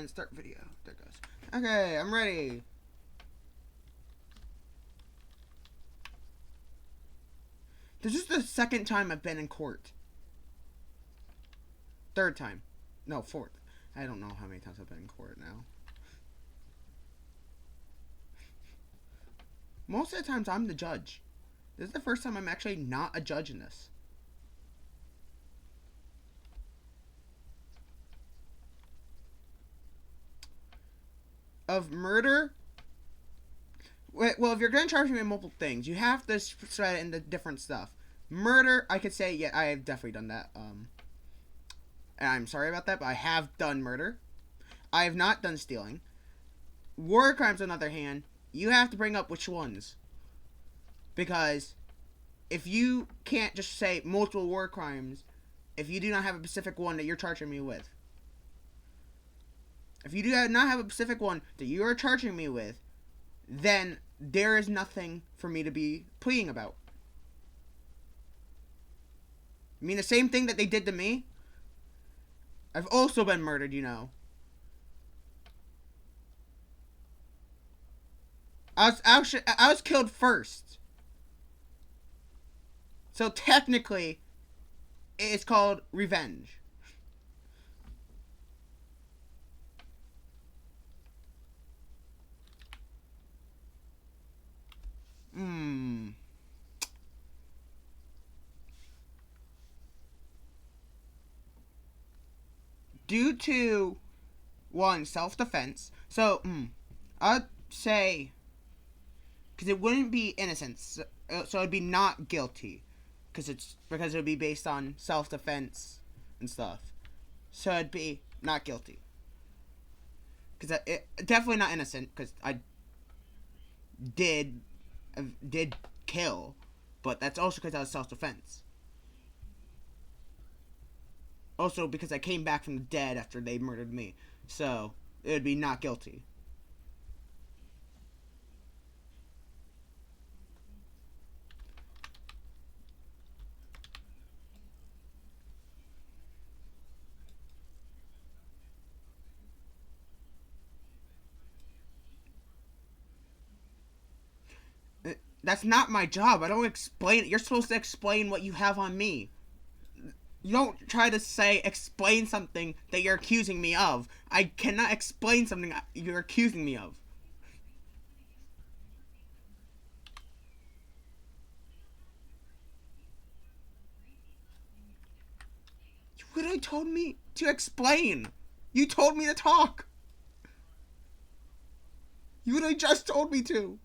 Start video. There it goes. Okay, I'm ready. This is the second time I've been in court. Third time. No, fourth. I don't know how many times I've been in court now. Most of the times I'm the judge. This is the first time I'm actually not a judge in this. Of murder? Well, if you're going to charge me with multiple things, you have to spread it into different stuff. Murder, I could say, yeah, I have definitely done that. And I'm sorry about that, but I have done murder. I have not done stealing. War crimes, on the other hand, you have to bring up which ones. Because if you can't just say multiple war crimes, if you do not have a specific one that you're charging me with. If you do not have a specific one that you are charging me with, then there is nothing for me to be pleading about. I mean, the same thing that they did to me. I've also been murdered, you know. I was killed first. So technically, it's called revenge. Due to, one, self-defense. So, I'd say, because it wouldn't be innocence, so it'd be not guilty, because it would be based on self-defense and stuff. So it'd be not guilty, because it definitely not innocent, because I did kill, but that's also because I was self-defense. Also because I came back from the dead after they murdered me, so it would be not guilty. That's not my job. I don't explain it. You're supposed to explain what you have on me. You don't try to explain something that you're accusing me of. I cannot explain something you're accusing me of. You literally told me to explain. You told me to talk. You literally just told me to.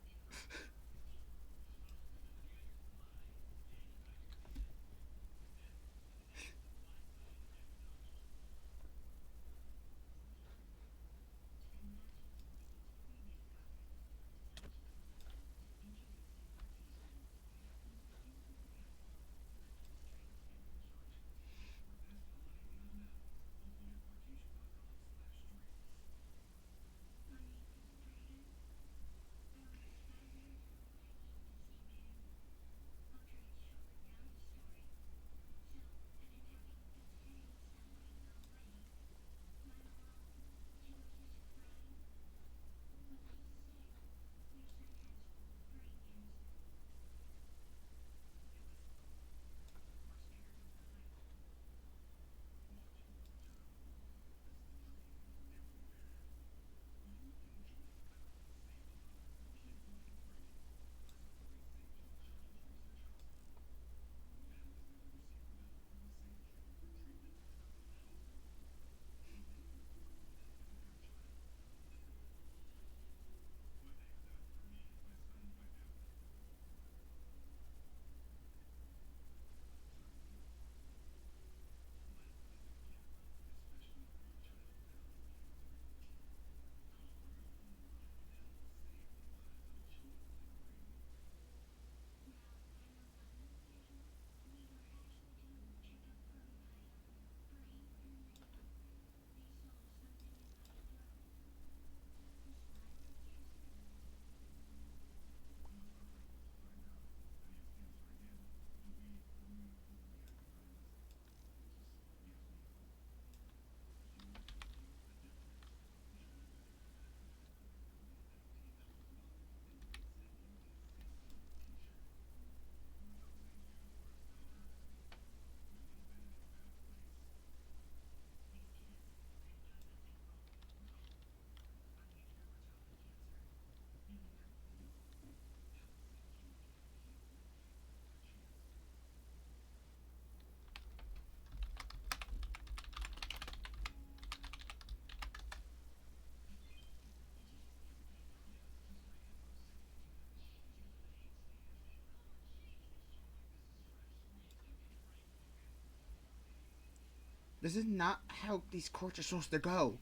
This is not how these courts are supposed to go.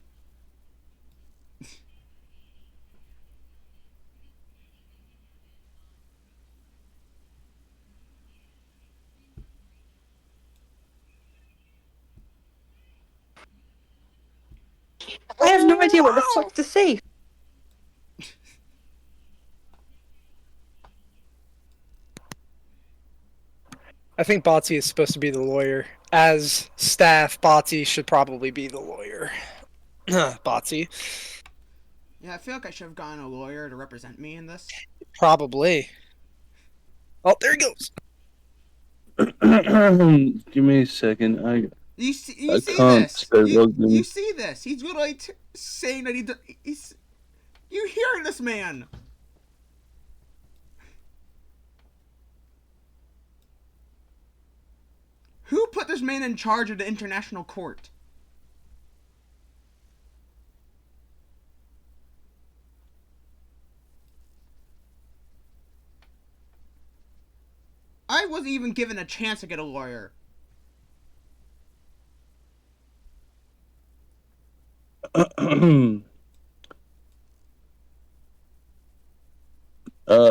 I have no idea what the fuck to say. I think Botsy is supposed to be the lawyer. As staff, Botsy should probably be the lawyer. Botsy. Yeah, I feel like I should have gotten a lawyer to represent me in this. Probably. Oh, there he goes. Give me a second. You I see can't this? stay You logged in. see this? He's literally saying that he's. You hear this man? Who put this man in charge of the international court? I wasn't even given a chance to get a lawyer.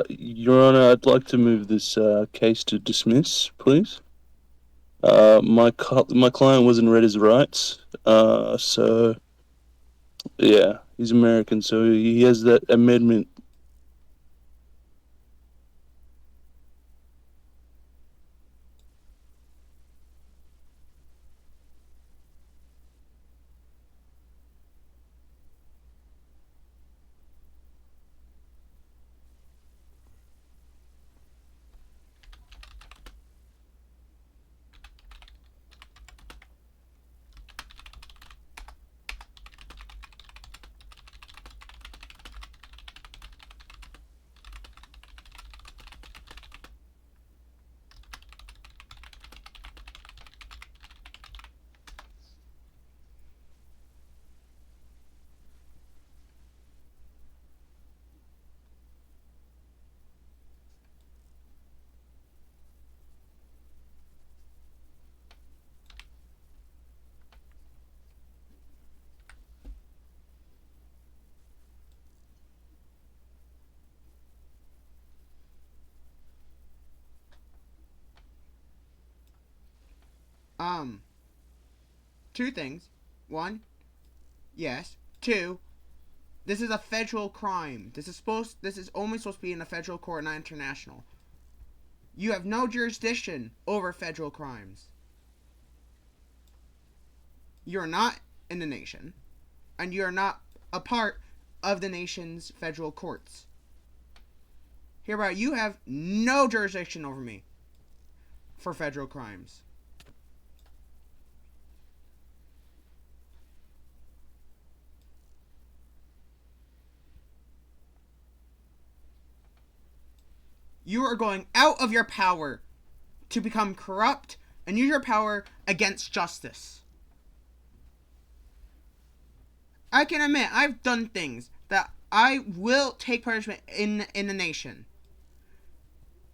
Your Honor, I'd like to move this case to dismiss, please. My client wasn't read his rights, so yeah, he's American, so he has that amendment. Two things. One, yes. Two, this is a federal crime. This is only supposed to be in a federal court, not international. You have no jurisdiction over federal crimes. You're not in the nation, and you're not a part of the nation's federal courts. Hereby, you have no jurisdiction over me for federal crimes. You are going out of your power to become corrupt and use your power against justice. I can admit I've done things that I will take punishment in the nation.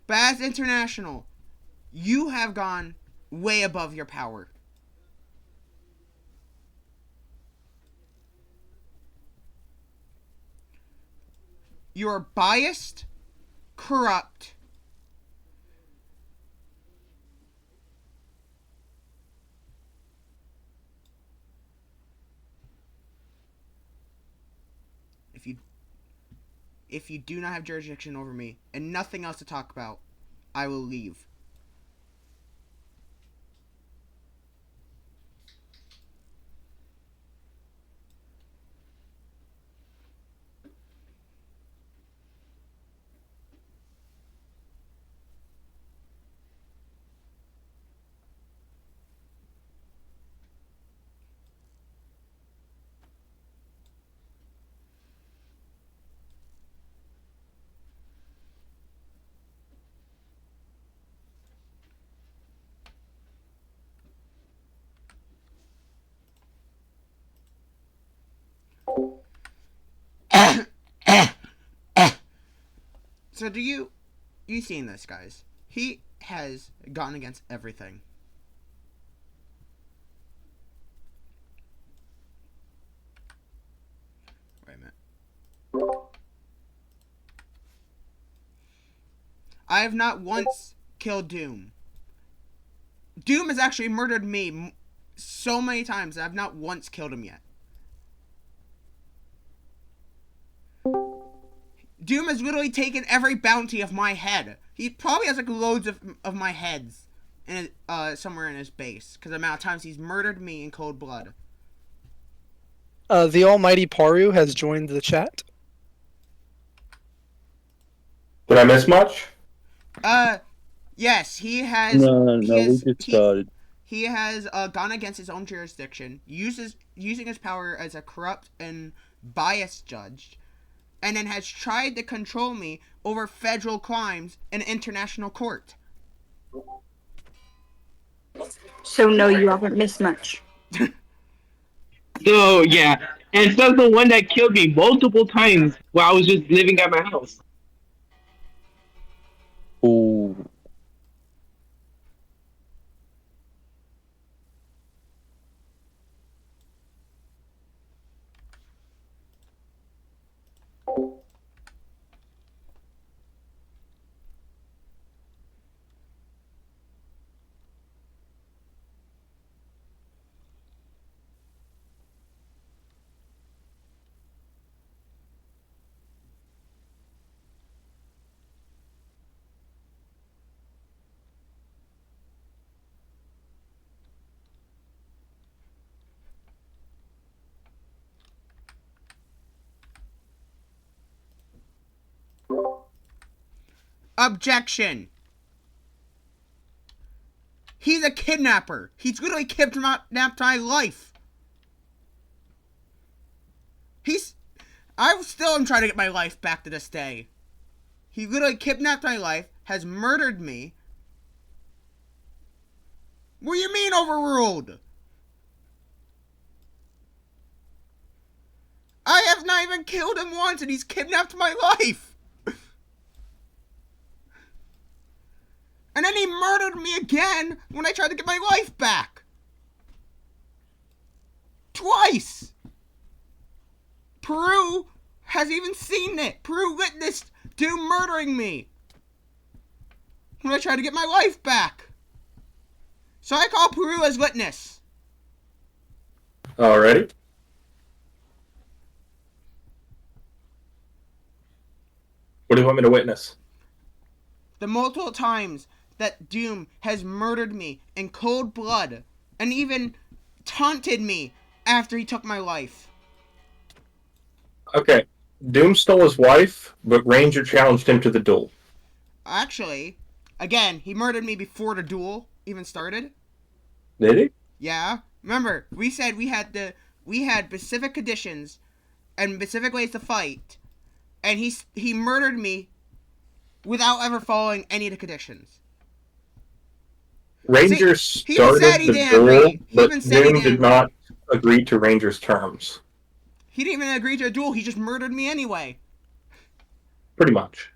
But as international, you have gone way above your power. You are biased, corrupt, if you do not have jurisdiction over me and nothing else to talk about, I will leave. So do you seen this, guys? He has gone against everything. I have not once killed Doom. Doom has actually murdered me so many times that I've not once killed him yet. Doom has literally taken every bounty of my head. He probably has like loads of my heads in somewhere in his base because the amount of times he's murdered me in cold blood. The almighty Paru has joined the chat. Did I miss much? Yes, he has. No, we just started. He has gone against his own jurisdiction, using his power as a corrupt and biased judge, and then has tried to control me over federal crimes in international court. So no, you haven't missed much. So yeah, and so the one that killed me multiple times while I was just living at my house. Ooh. Objection! He's a kidnapper. He's literally kidnapped my life. I still am trying to get my life back to this day. He literally kidnapped my life, has murdered me. What do you mean overruled? I have not even killed him once and he's kidnapped my life. And then he murdered me again when I tried to get my life back. Twice. Peru has even seen it. Peru witnessed Doom murdering me when I tried to get my life back. So I call Peru as witness. Alrighty. What do you want me to witness? The multiple times that Doom has murdered me in cold blood and even taunted me after he took my life. Okay. Doom stole his wife, but Ranger challenged him to the duel. Actually, again, he murdered me before the duel even started. Did he? Yeah. Remember, we said we had specific conditions and specific ways to fight, and he murdered me without ever following any of the conditions. Ranger See, started the duel, but Doom did not agree to Ranger's terms. He didn't even agree to a duel. He just murdered me anyway. Pretty much.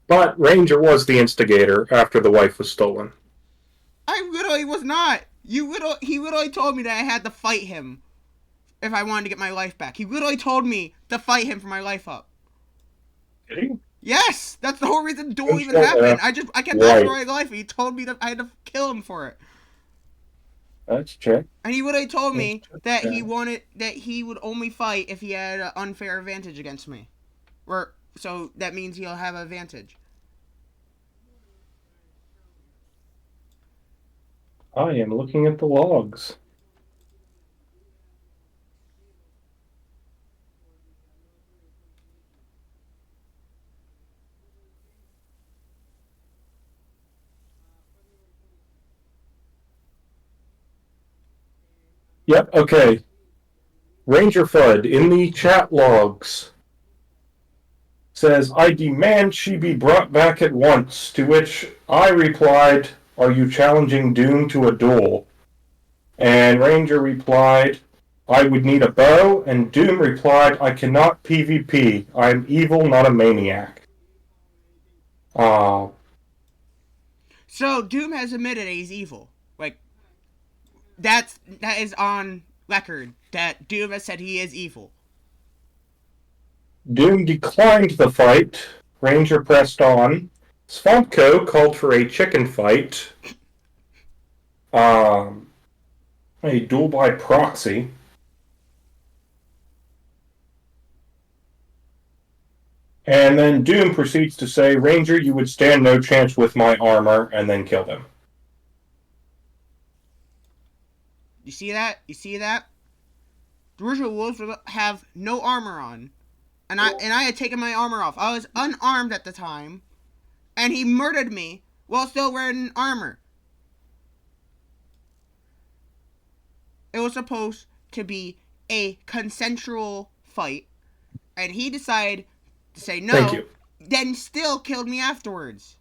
But Ranger was the instigator after the wife was stolen. I literally was not. He literally told me that I had to fight him if I wanted to get my life back. He literally told me to fight him for my life up. Did he? Yes, that's the whole reason the duel even happened. I kept asking for my life, and he told me that I had to kill him for it. Let's check. And he literally told me that he would only fight if he had an unfair advantage against me. So that means he'll have an advantage. I am looking at the logs. Yep, okay. Rangerfudd in the chat logs says, I demand she be brought back at once, to which I replied, are you challenging Doom to a duel? And Ranger replied, I would need a bow, and Doom replied, I cannot PvP. I am evil, not a maniac. So Doom has admitted that he's evil. Like, that is on record that Doom has said he is evil. Doom declined the fight, Ranger pressed on. Svampko called for a chicken fight. A duel by proxy. And then Doom proceeds to say, Ranger, you would stand no chance with my armor, and then kill them. You see that? You see that? The original wolves have no armor on. And I had taken my armor off. I was unarmed at the time. And he murdered me while still wearing armor. It was supposed to be a consensual fight. And he decided to say no. Thank you. Then still killed me afterwards.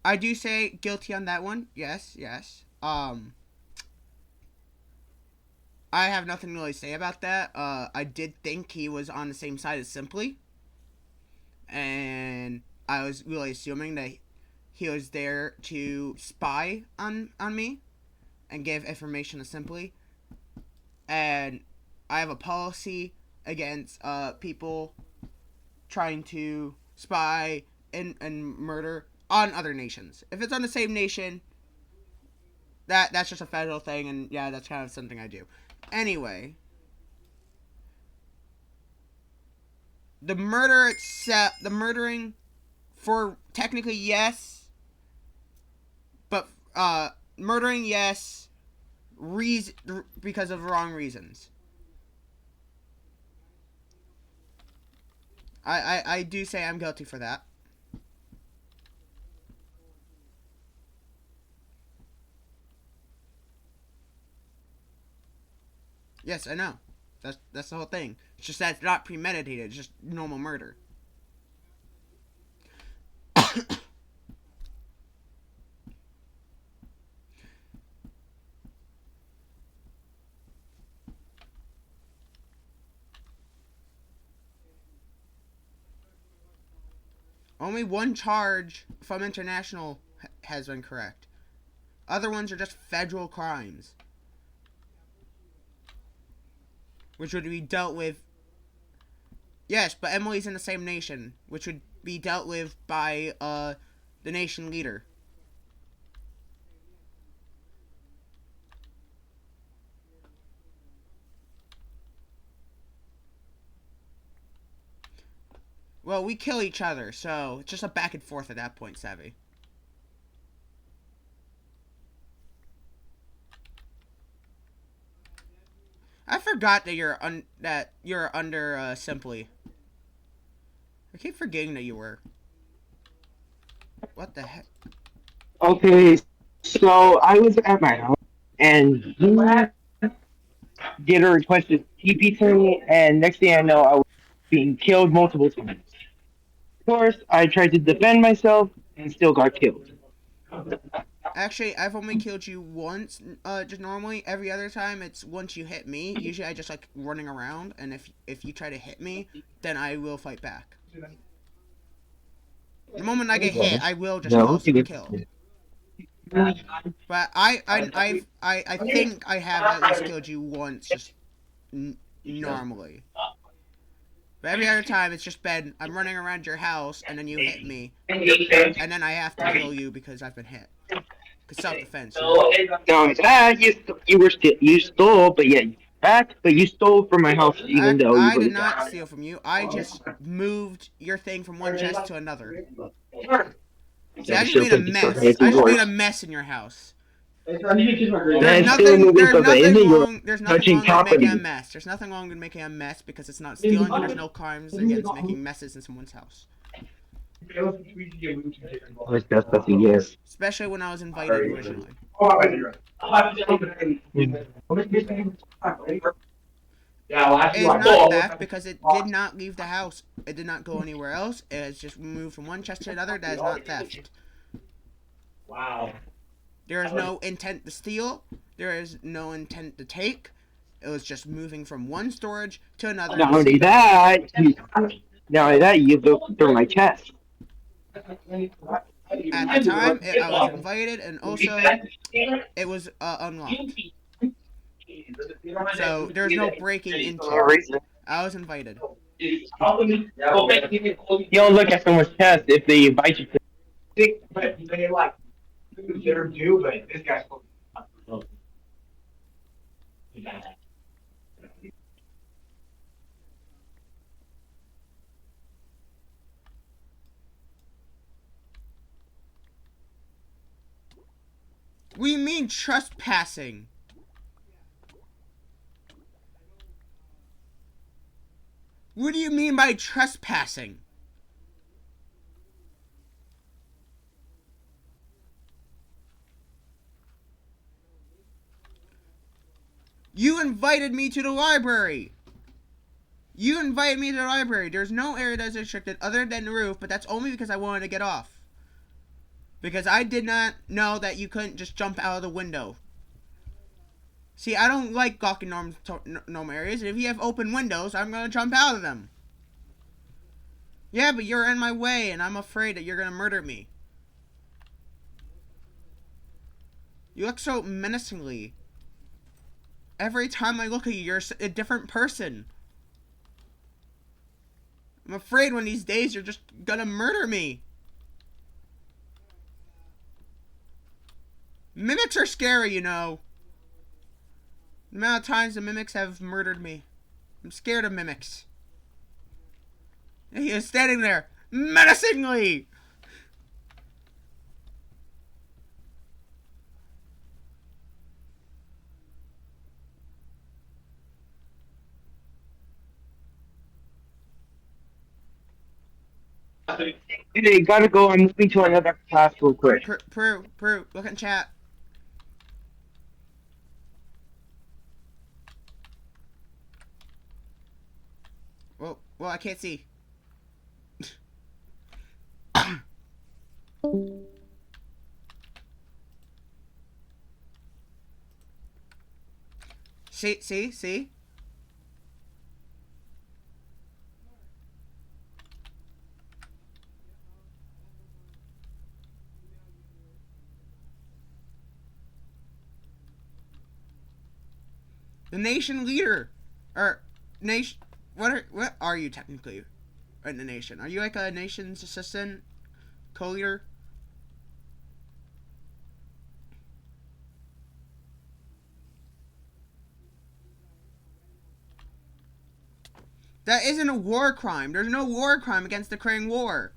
I do say guilty on that one. Yes, yes. I have nothing to really say about that. I did think he was on the same side as Simply. And I was really assuming that he was there to spy on me and give information to Simply. And I have a policy against people trying to spy and murder on other nations. If it's on the same nation, that's just a federal thing, and yeah, that's kind of something I do. Anyway, the murder itself, the murdering, for technically yes, but murdering yes, because of wrong reasons. I do say I'm guilty for that. Yes, I know. That's the whole thing. It's just that it's not premeditated. It's just normal murder. Only one charge from international has been correct. Other ones are just federal crimes, which would be dealt with. Yes, but Emily's in the same nation, which would be dealt with by the nation leader. Well, we kill each other, so it's just a back and forth at that point, Savvy. I forgot that you're under Simply. I keep forgetting that you were. What the heck? Okay, so I was at my house, and you did a requested TP to me, and next thing I know, I was being killed multiple times. Of course, I tried to defend myself and still got killed. Actually, I've only killed you once, just normally. Every other time, it's once you hit me. Usually, I just like running around, and if you try to hit me, then I will fight back. The moment I get hit, I will just post a kill. But I think I have at least killed you once, just normally. But every other time, it's just been, I'm running around your house, and then you hit me. And then I have to kill you because I've been hit. Because self-defense. You stole, but yeah, you stole from my house even though I you did not steal from you. I just moved your thing from one chest to another. See, I just made a mess. I just made a mess in your house. There's nothing wrong with making a mess. There's nothing wrong with making a mess because it's not stealing and there's no crimes against making messes in someone's house. Especially when I was invited originally. It is not theft because it did not leave the house. It did not go anywhere else. It has just moved from one chest to another. That is not theft. Wow. There is no intent to steal. There is no intent to take. It was just moving from one storage to another. Not To see only if that, not only that, you look through my chest. at the time, I was invited, and also it was unlocked. So there's no breaking into. I was invited. You don't look at someone's chest if they invite you to. But they like they're due, but this guy's supposed to. We mean trespassing. What do you mean by trespassing? You invited me to the library. You invited me to the library. There's no area that's restricted other than the roof, but that's only because I wanted to get off. Because I did not know that you couldn't just jump out of the window. See, I don't like gawking gnome areas. If you have open windows, I'm going to jump out of them. Yeah, but you're in my way, and I'm afraid that you're going to murder me. You look so menacingly. Every time I look at you, you're a different person. I'm afraid one of these days you're just going to murder me. Mimics are scary, you know. The amount of times the mimics have murdered me. I'm scared of mimics. And he is standing there, menacingly. Hey, gotta go. I'm moving to another class real quick. Peru, look in chat. Well, I can't see. See? The nation leader, or nation. What are you technically in the nation? Are you like a nation's assistant, co-leader? That isn't a war crime. There's no war crime against declaring war.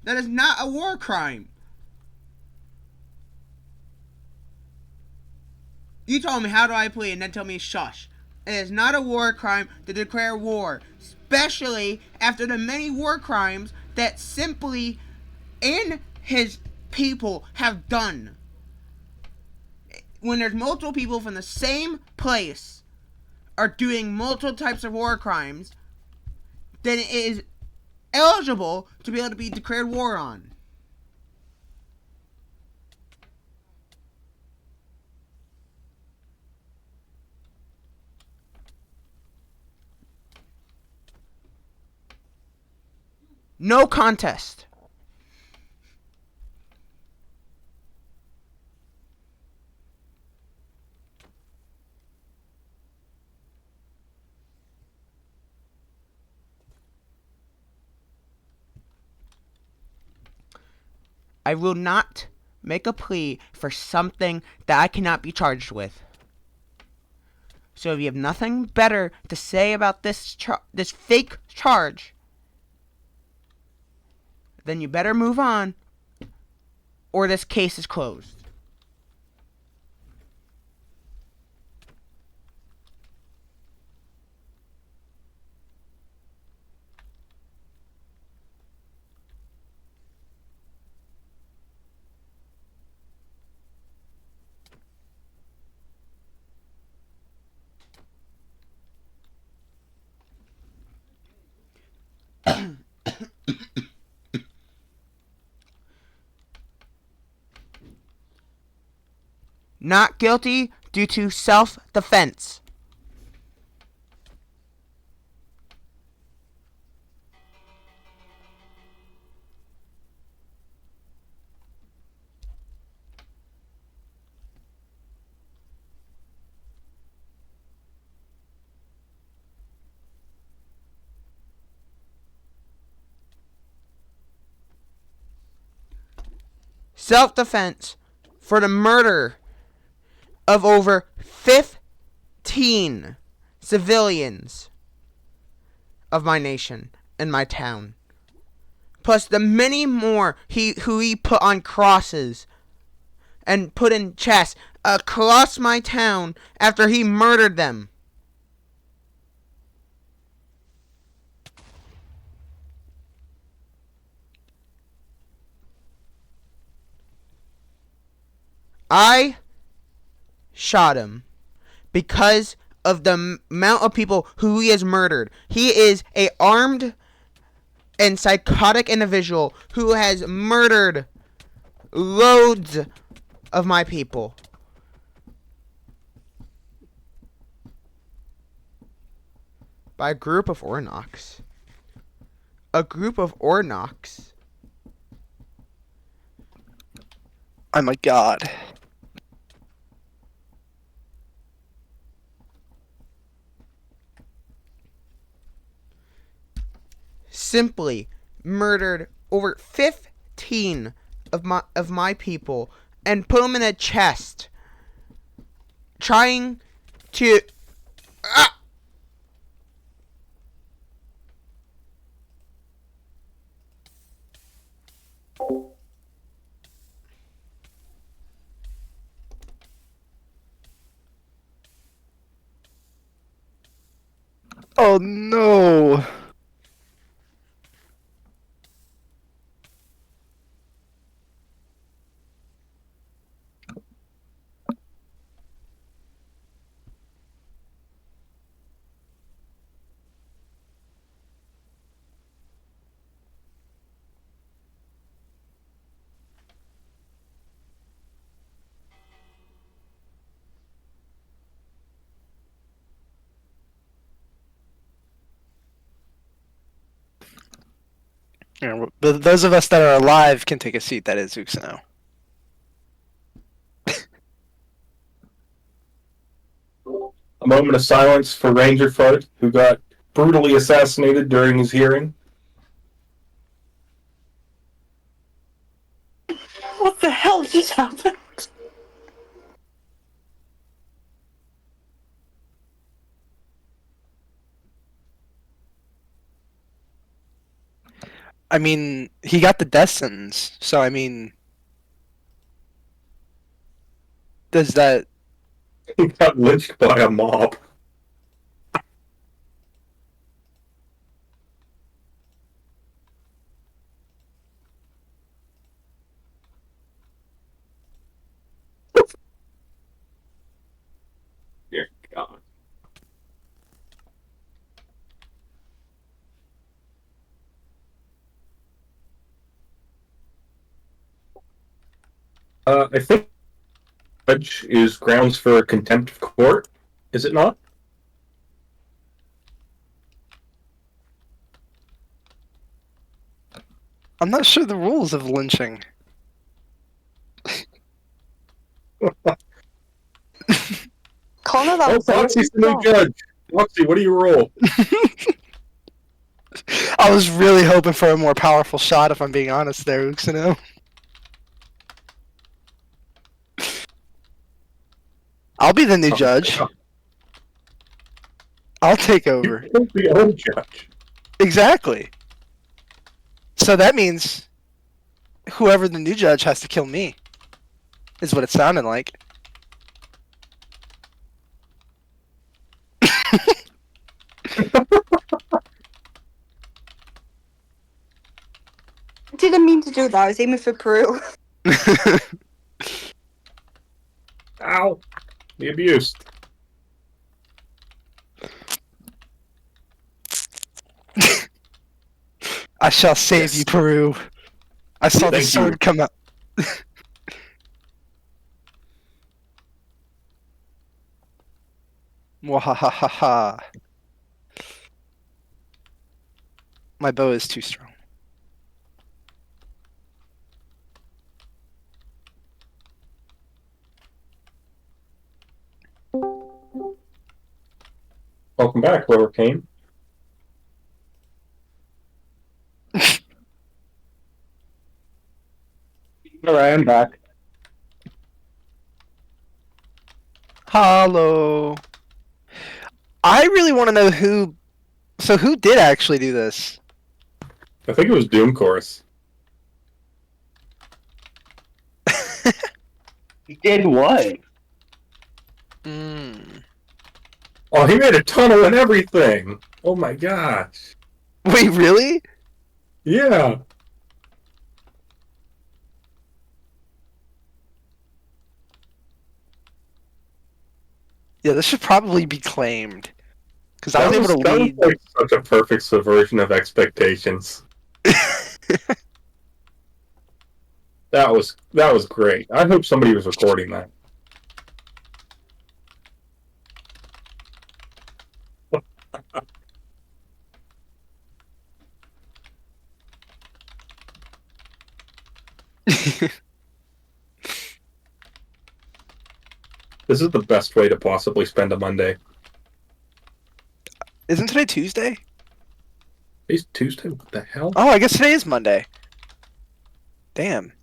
That is not a war crime. You told me how do I play and then tell me shush. It is not a war crime to declare war, especially after the many war crimes that Simply and his people have done. When there's multiple people from the same place are doing multiple types of war crimes, then it is eligible to be able to be declared war on. No contest. I will not make a plea for something that I cannot be charged with. So if you have nothing better to say about this fake charge, then you better move on, or this case is closed. Not guilty due to self-defense. Self-defense for the murder of over 15 civilians of my nation and my town. Plus the many more who he put on crosses and put in chests across my town after he murdered them. I shot him because of the amount of people who he has murdered. He is a armed and psychotic individual who has murdered loads of my people. By a group of Ornoks. A group of Ornoks. Oh my god. Simply murdered over 15 of my people and put them in a chest, trying to Oh no. Yeah, those of us that are alive can take a seat. That is Uxano. A moment of silence for Rangerfudd, who got brutally assassinated during his hearing. What the hell just happened? I mean, he got the death sentence, so I mean, does that? He got lynched by a mob. Dear God. I think judge is grounds for contempt of court, is it not? I'm not sure the rules of lynching. Connor, that Oh, was Foxy's the new judge. Foxy, what do you roll? I was really hoping for a more powerful shot, if I'm being honest there, Uxano. I'll be the new judge. I'll take over. You're the old judge. Exactly. So that means whoever the new judge has to kill me, is what it sounded like. I didn't mean to do that. I was aiming for Peru. Ow. The abuse. I shall save Yes. you, Peru. I saw the Thank sword you. come out. Mwahahaha. My bow is too strong. Welcome back, Lower Kane. Alright, I'm back. Hollow. I really want to know who. So who did actually do this? I think it was Doom Course. He did what? Oh, he made a tunnel and everything! Oh my gosh. Wait, really? Yeah. Yeah, this should probably be claimed. Because I was able to That lead. was like such a perfect subversion of expectations. That was great. I hope somebody was recording that. This is the best way to possibly spend a Monday. Isn't today Tuesday? Today's Tuesday? What the hell? Oh, I guess today is Monday. Damn.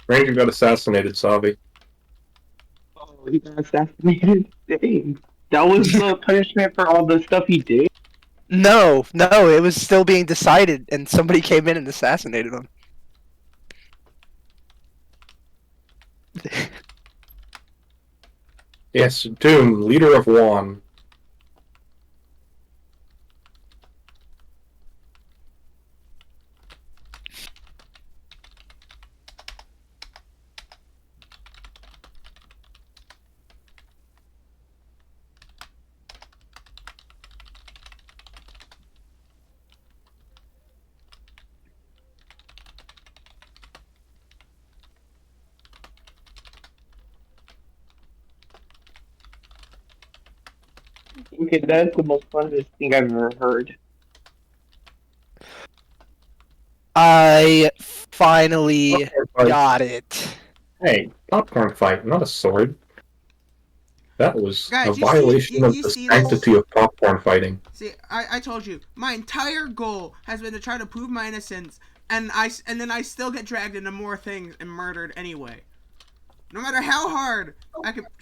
Ranger got assassinated, Savi. Oh, he got assassinated? Dang. That was the punishment for all the stuff he did? No, it was still being decided, and somebody came in and assassinated him. Yes, Doom, leader of Juan. Okay, that's the most funnest thing I've ever heard. I finally Popcorn got it. fight. Hey, popcorn fight, not a sword. That was Guys, a you see- violation you- of you the see this? sanctity of popcorn fighting. See, I told you, my entire goal has been to try to prove my innocence, and then I still get dragged into more things and murdered anyway. No matter how hard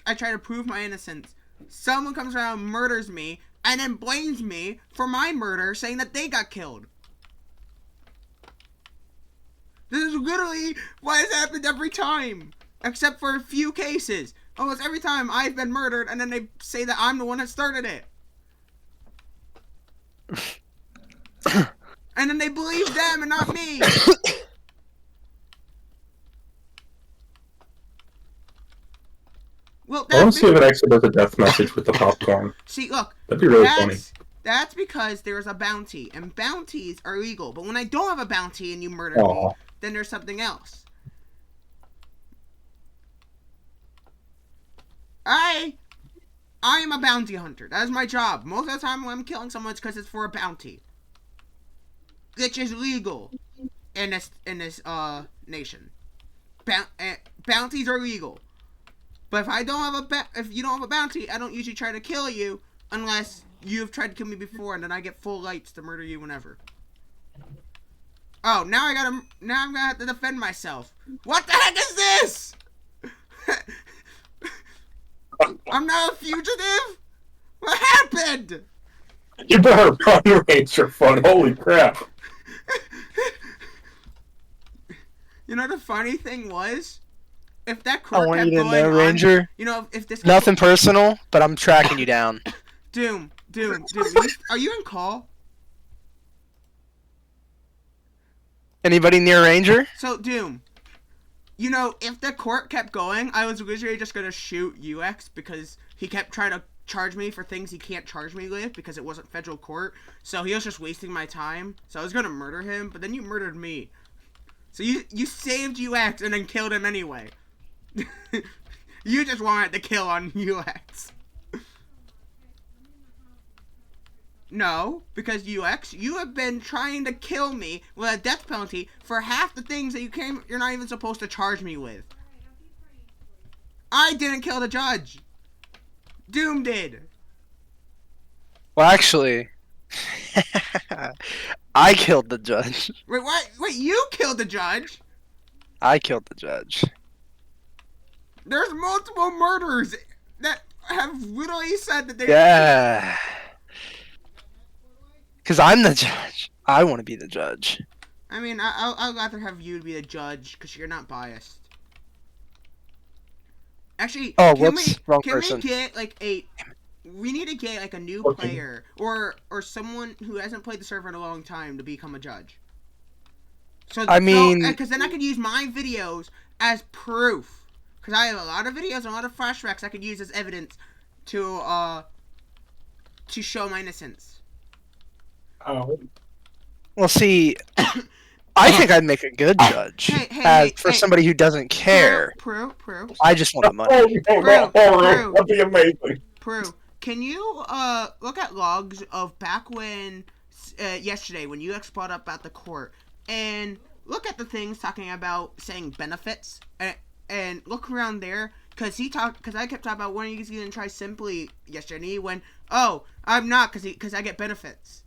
I try to prove my innocence, someone comes around, murders me, and then blames me for my murder, saying that they got killed. This is literally what has happened every time, except for a few cases. Almost every time I've been murdered, and then they say that I'm the one that started it. And then they believe them and not me. Well, I want to see if it actually does a death message with the popcorn. See, look. That'd be really funny. That's because there's a bounty, and bounties are legal. But when I don't have a bounty and you murder me, Aw. then there's something else. I am a bounty hunter. That is my job. Most of the time when I'm killing someone, it's because it's for a bounty, which is legal in this nation. Bounties are legal. But if you don't have a bounty, I don't usually try to kill you unless you've tried to kill me before, and then I get full rights to murder you whenever. Oh, now I'm gonna have to defend myself. What the heck is this? I'm not a fugitive? What happened? You better run, Rangerfudd. Holy crap. You know, the funny thing was, if that I court want kept you to going know, on, Ranger. you know, if this Nothing personal, but I'm tracking you down. Doom, are you in call? Anybody near Ranger? So, Doom, you know, if the court kept going, I was literally just gonna shoot UX because he kept trying to charge me for things he can't charge me with because it wasn't federal court. So he was just wasting my time. So I was gonna murder him, but then you murdered me. So you saved UX and then killed him anyway. You just wanted the kill on UX. No, because UX, you have been trying to kill me with a death penalty for half the things that you're not even supposed to charge me with. I didn't kill the judge. Doom did. Well, actually, I killed the judge. Wait, what? Wait, you killed the judge? I killed the judge. There's multiple murderers that have literally said that they. Yeah. Because I'm the judge. I want to be the judge. I mean, I'd rather have you be the judge because you're not biased. Actually, Oh, can whoops, wrong we person. get like we need to get like a new Okay. player or someone who hasn't played the server in a long time to become a judge. So I mean- because then I could use my videos as proof. Because I have a lot of videos and a lot of flashbacks I could use as evidence to show my innocence. Oh. Well, see, I think I'd make a good judge. Hey, For hey. somebody who doesn't care. Prue. I just want the money. Oh, that'd be amazing. Prue, can you look at logs of back when yesterday when you brought up at the court and look at the things talking about saying benefits and look around there because I kept talking about when are you gonna try simply yesterday when I'm not because I get benefits.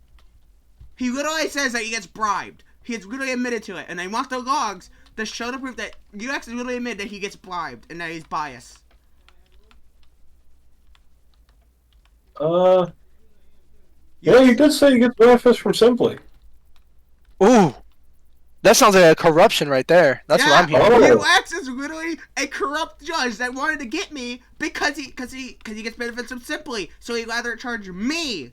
He literally says that he gets bribed. He has literally admitted to it, and I want the logs to show the proof that UX literally admitted that he gets bribed and that he's biased. Yeah, you did say you get benefits from Simply. Ooh. That sounds like a corruption right there. That's what I'm hearing. Oh. UX is literally a corrupt judge that wanted to get me because he gets benefits from Simply, so he'd rather charge me,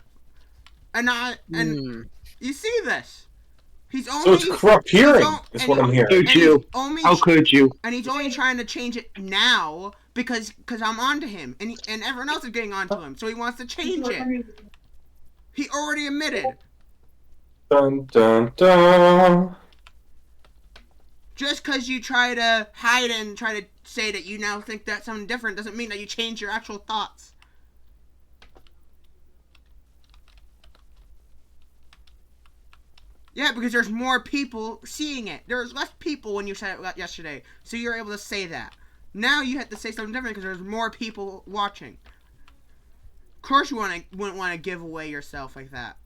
and not and you see this. He's only So it's corrupt hearing, is what I'm hearing. Could you? Only, How could you? and he's only trying to change it now because I'm onto him, and everyone else is getting onto him, so he wants to change it. He already admitted. Dun dun dun. Just because you try to hide it and try to say that you now think that's something different doesn't mean that you change your actual thoughts. Yeah, because there's more people seeing it. There's less people when you said it yesterday, so you're able to say that. Now you have to say something different because there's more people watching. Of course you wouldn't want to give away yourself like that.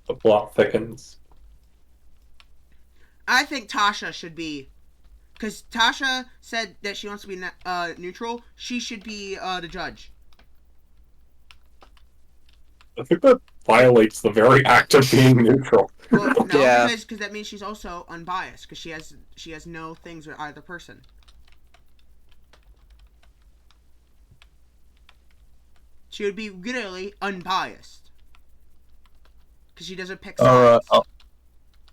The plot thickens. I think Tasha should be, because Tasha said that she wants to be neutral. She should be the judge. I think that violates the very act of being neutral. Well, no, Yeah. because that means she's also unbiased because she has no things with either person. She would be literally unbiased because she doesn't pick sides. Alright,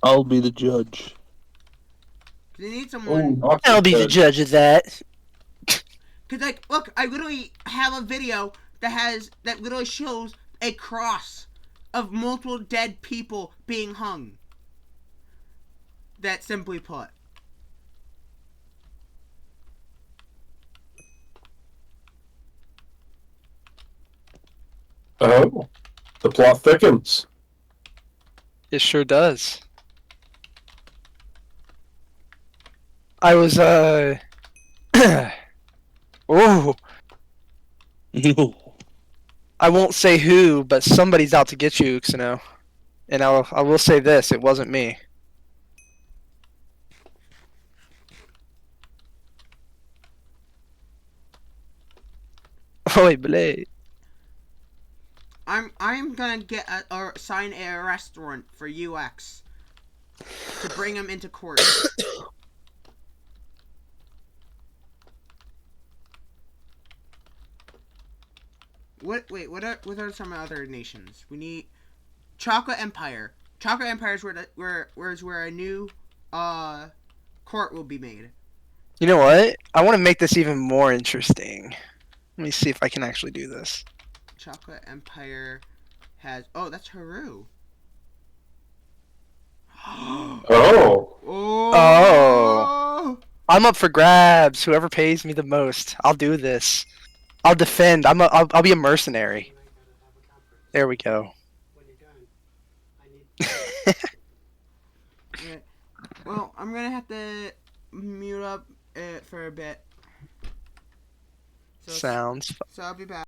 I'll be the judge. They need someone. I'll be the judge of that. Cause like, look, I literally have a video that literally shows a cross of multiple dead people being hung. That simply put. Oh, the plot thickens. It sure does. I was, Ooh. I won't say who, but somebody's out to get you, Xeno. And I will say this, it wasn't me. Oi, Blade. I'm gonna get sign a arrest warrant for UX to bring him into court. What are some other nations? We need Chocolate Empire. Chocolate Empire is where a new court will be made. You know what? I want to make this even more interesting. Let me see if I can actually do this. Chocolate Empire has that's Haru. Oh. Oh. I'm up for grabs. Whoever pays me the most, I'll do this. I'll defend. I'll be a mercenary. There we go. Yeah. Well, I'm gonna have to mute up for a bit. So, Sounds so I'll be back.